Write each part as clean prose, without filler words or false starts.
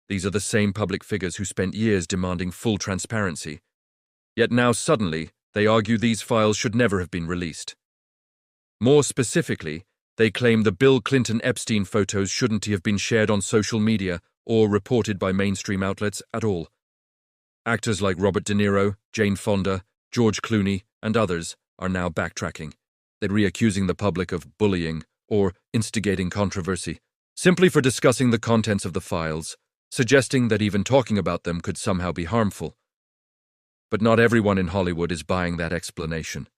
These are the same public figures who spent years demanding full transparency. Yet now suddenly, they argue these files should never have been released. More specifically, they claim the Bill Clinton Epstein photos shouldn't have been shared on social media or reported by mainstream outlets at all. Actors like Robert De Niro, Jane Fonda, George Clooney, and others are now backtracking. They're reaccusing the public of bullying or instigating controversy, simply for discussing the contents of the files, suggesting that even talking about them could somehow be harmful. But not everyone in Hollywood is buying that explanation.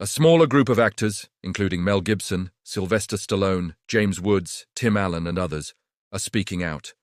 A smaller group of actors, including Mel Gibson, Sylvester Stallone, James Woods, Tim Allen, and others, are speaking out.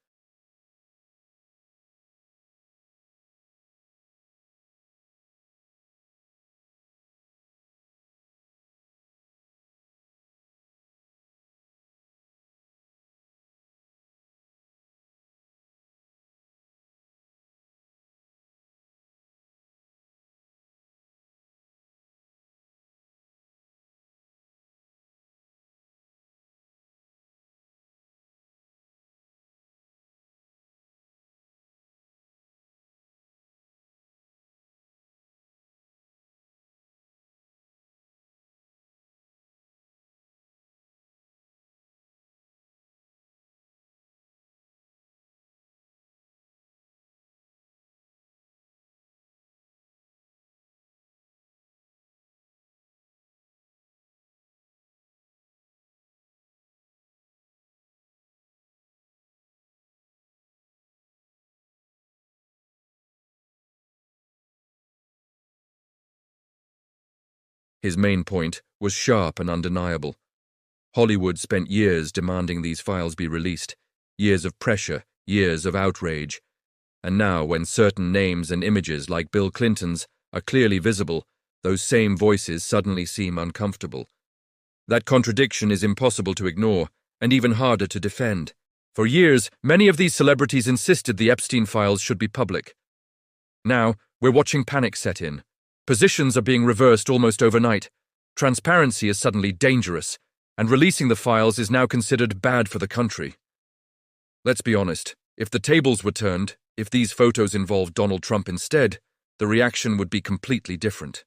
His main point was sharp and undeniable. Hollywood spent years demanding these files be released, years of pressure, years of outrage. And now, when certain names and images like Bill Clinton's are clearly visible, those same voices suddenly seem uncomfortable. That contradiction is impossible to ignore, and even harder to defend. For years, many of these celebrities insisted the Epstein files should be public. Now, we're watching panic set in. Positions are being reversed almost overnight. Transparency is suddenly dangerous, and releasing the files is now considered bad for the country. Let's be honest, if the tables were turned, if these photos involved Donald Trump instead, the reaction would be completely different.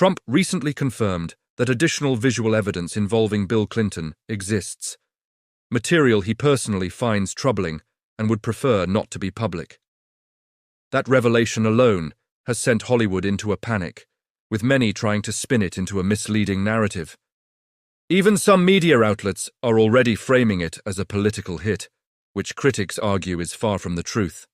Trump recently confirmed that additional visual evidence involving Bill Clinton exists. Material he personally finds troubling, and would prefer not to be public. That revelation alone has sent Hollywood into a panic, with many trying to spin it into a misleading narrative. Even some media outlets are already framing it as a political hit, which critics argue is far from the truth.